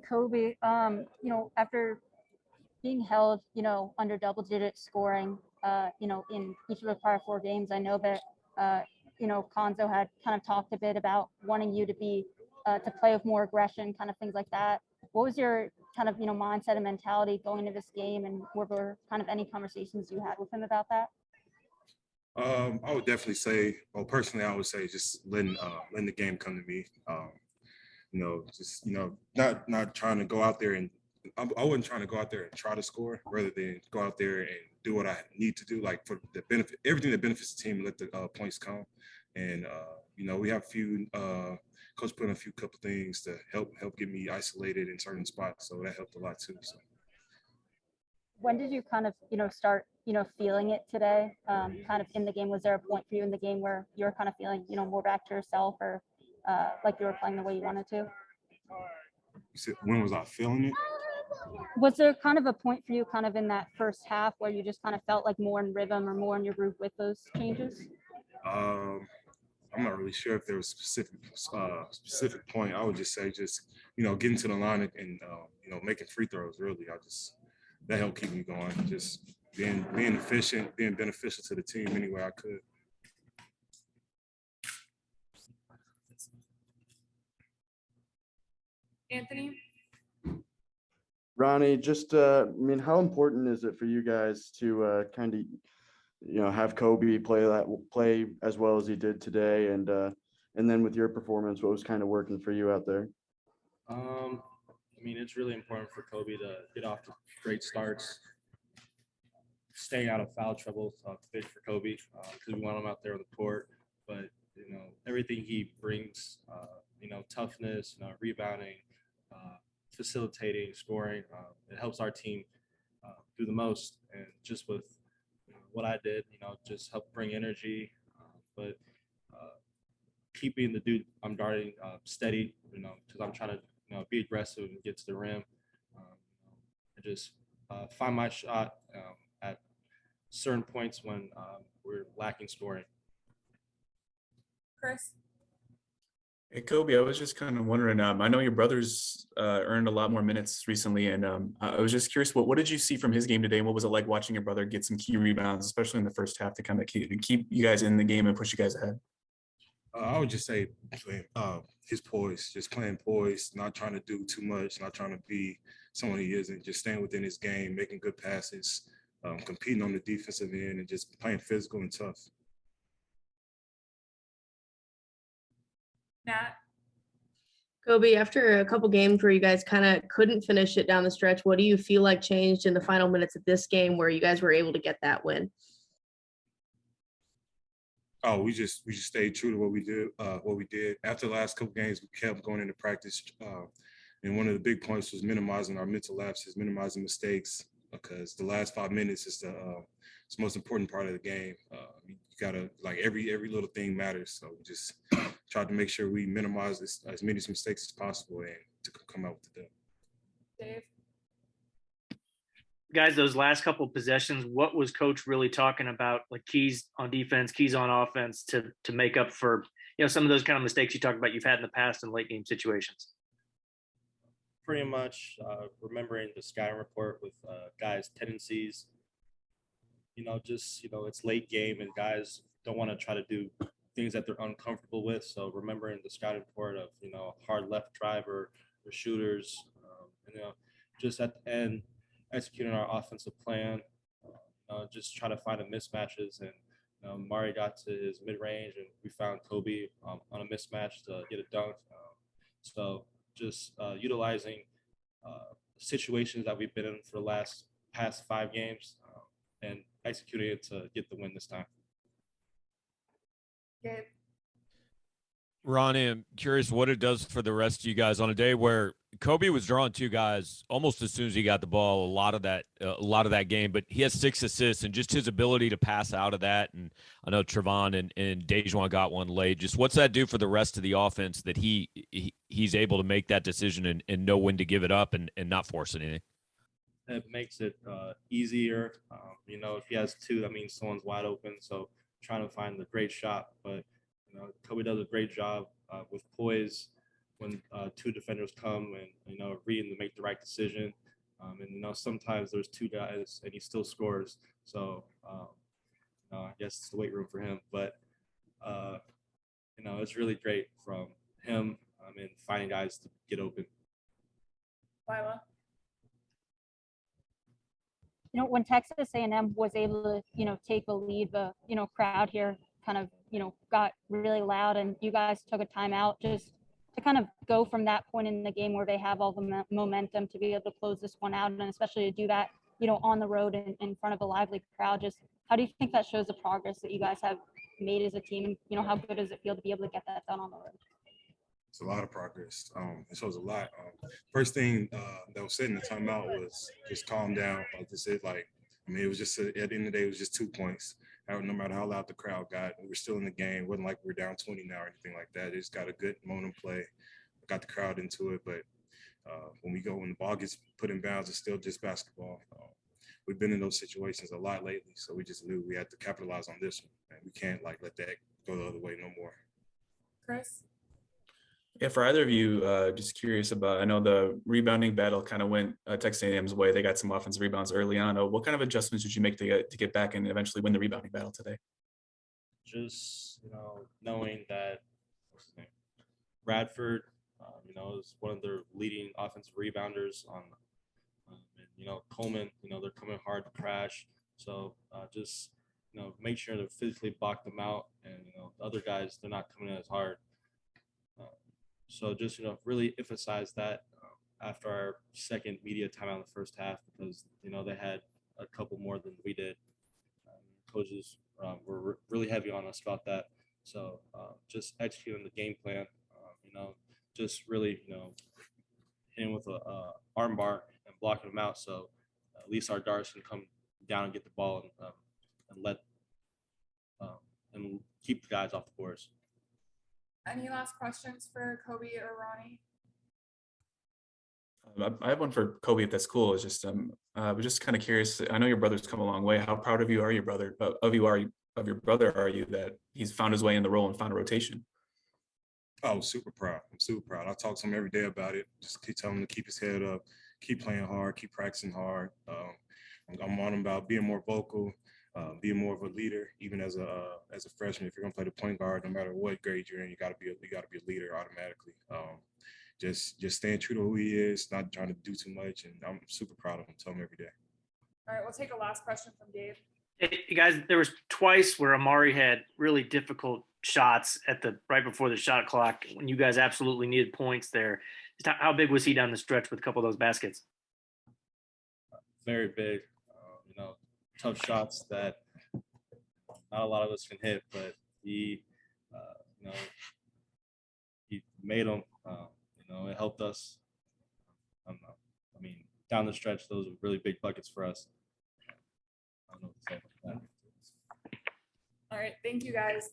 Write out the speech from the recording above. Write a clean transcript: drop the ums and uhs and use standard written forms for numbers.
Kobe. After being held, under double-digit scoring, in each of the prior 4 games, I know that, Konzo had kind of talked a bit about wanting you to be to play with more aggression, kind of things like that. What was your kind of mindset and mentality going into this game, and were there kind of any conversations you had with him about that? I would definitely say, well, personally, I would say just letting the game come to me. Not trying to go out there and I wasn't trying to go out there and try to score, rather than go out there and do what I need to do, like for the benefit, everything that benefits the team, and let the points come. And we have a few coach put in a couple things to help get me isolated in certain spots, so that helped a lot too. So. When did you kind of start feeling it today? Kind of in the game, was there a point for you in the game where you were kind of feeling more back to yourself, or like you were playing the way you wanted to? You said, when was I feeling it? Was there kind of a point for you kind of in that first half where you just kind of felt like more in rhythm or more in your groove with those changes? I'm not really sure if there was a specific point. I would just say getting to the line and making free throws. Really, that helped keep me going. Just being efficient, being beneficial to the team any way I could. Anthony? Ronnie, just how important is it for you guys to kind of have Kobe play as well as he did today, and then with your performance, what was kind of working for you out there? It's really important for Kobe to get off to great starts, staying out of foul trouble. Big for Kobe because we want him out there on the court. But everything he brings, toughness, rebounding, facilitating, scoring, it helps our team do the most. And just with what I did, just help bring energy, but keeping the dude I'm guarding steady, because I'm trying to be aggressive and get to the rim, and just find my shot at certain points when we're lacking scoring. Chris? Hey, Kobe, I was just kind of wondering, I know your brother's earned a lot more minutes recently, and I was just curious, what did you see from his game today, and what was it like watching your brother get some key rebounds, especially in the first half, to kind of keep you guys in the game and push you guys ahead? I would just say his poise, just playing poise, not trying to do too much, not trying to be someone he isn't, just staying within his game, making good passes, competing on the defensive end, and just playing physical and tough. Matt? Kobe, after a couple games where you guys kind of couldn't finish it down the stretch, what do you feel like changed in the final minutes of this game where you guys were able to get that win? Oh, we just stayed true to what we did. After the last couple games, we kept going into practice. And one of the big points was minimizing our mental lapses, minimizing mistakes, because the last 5 minutes is it's the most important part of the game. You gotta, like, every little thing matters. So we just tried to make sure we minimize as many mistakes as possible and to come out with the dub. Dave? Guys, those last couple of possessions, what was Coach really talking about, like keys on defense, keys on offense to make up for, some of those kind of mistakes you talked about you've had in the past in late game situations? Pretty much remembering the scouting report with guys' tendencies. It's late game and guys don't want to try to do things that they're uncomfortable with. So remembering the scouting report of, hard left driver or shooters, just at the end, executing our offensive plan, just try to find the mismatches. And Mari got to his mid-range, and we found Kobe on a mismatch to get a dunk. So just utilizing situations that we've been in for the past 5 games and executing it to get the win this time. Gabe? Ronnie, I'm curious what it does for the rest of you guys on a day where Kobe was drawing 2 guys almost as soon as he got the ball. A lot of that game, but he has 6 assists, and just his ability to pass out of that. And I know Trevon and Dejuan got one late. Just what's that do for the rest of the offense that he's able to make that decision and know when to give it up and not force anything? It makes it easier. If he has 2, that means someone's wide open. So trying to find the great shot, but Kobe does a great job with poise, when two defenders come and, read and make the right decision. And, sometimes there's two guys and he still scores. So, I guess it's the weight room for him. But, it's really great from him and finding guys to get open. Lila. When Texas A&M was able to, take the lead, the, crowd here kind of, got really loud, and you guys took a timeout just to kind of go from that point in the game where they have all the momentum to be able to close this one out, and especially to do that, on the road in front of a lively crowd. Just how do you think that shows the progress that you guys have made as a team, and, how good does it feel to be able to get that done on the road? It's a lot of progress. It shows a lot. First thing that was said in the timeout was just calm down. Like they said, it was just at the end of the day, it was just 2 points. No matter how loud the crowd got, we were still in the game. It wasn't like we were down 20 now or anything like that. It just got a good momentum play, got the crowd into it. But when the ball gets put in bounds, it's still just basketball. We've been in those situations a lot lately, so we just knew we had to capitalize on this one, and we can't let that go the other way no more. Chris. Yeah, for either of you, just curious about, I know the rebounding battle kind of went Texas A&M's way. They got some offensive rebounds early on. What kind of adjustments did you make to get back and eventually win the rebounding battle today? Just, knowing that Bradford, is one of their leading offensive rebounders on, and, Coleman, they're coming hard to crash. So just, make sure to physically block them out. And, the other guys, they're not coming in as hard. So just, really emphasize that after our second media timeout in the first half, because, they had a couple more than we did. Coaches were really heavy on us about that. So just executing the game plan, just really, hitting with a arm bar and blocking them out. So at least our guards can come down and get the ball and keep the guys off the boards. Any last questions for Kobe or Ronnie? I have one for Kobe, if that's cool. It's just I was just kind of curious. I know your brother's come a long way. How proud of you are your brother? Of your brother are you that he's found his way in the role and found a rotation? Oh, super proud. I'm super proud. I talk to him every day about it. Just keep telling him to keep his head up, keep playing hard, keep practicing hard. I'm on him about being more vocal, being more of a leader. Even as a freshman, if you're gonna play the point guard, no matter what grade you're in, you gotta be a leader automatically. Just staying true to who he is, not trying to do too much, and I'm super proud of him. Tell him every day. All right, we'll take a last question from Dave. Hey, guys, there was twice where Amari had really difficult shots right before the shot clock when you guys absolutely needed points there. How big was he down the stretch with a couple of those baskets? Very big. Tough shots that not a lot of us can hit, but he made them. It helped us. I don't know. I mean, down the stretch, those are really big buckets for us. I don't know what to say about that. All right, thank you guys.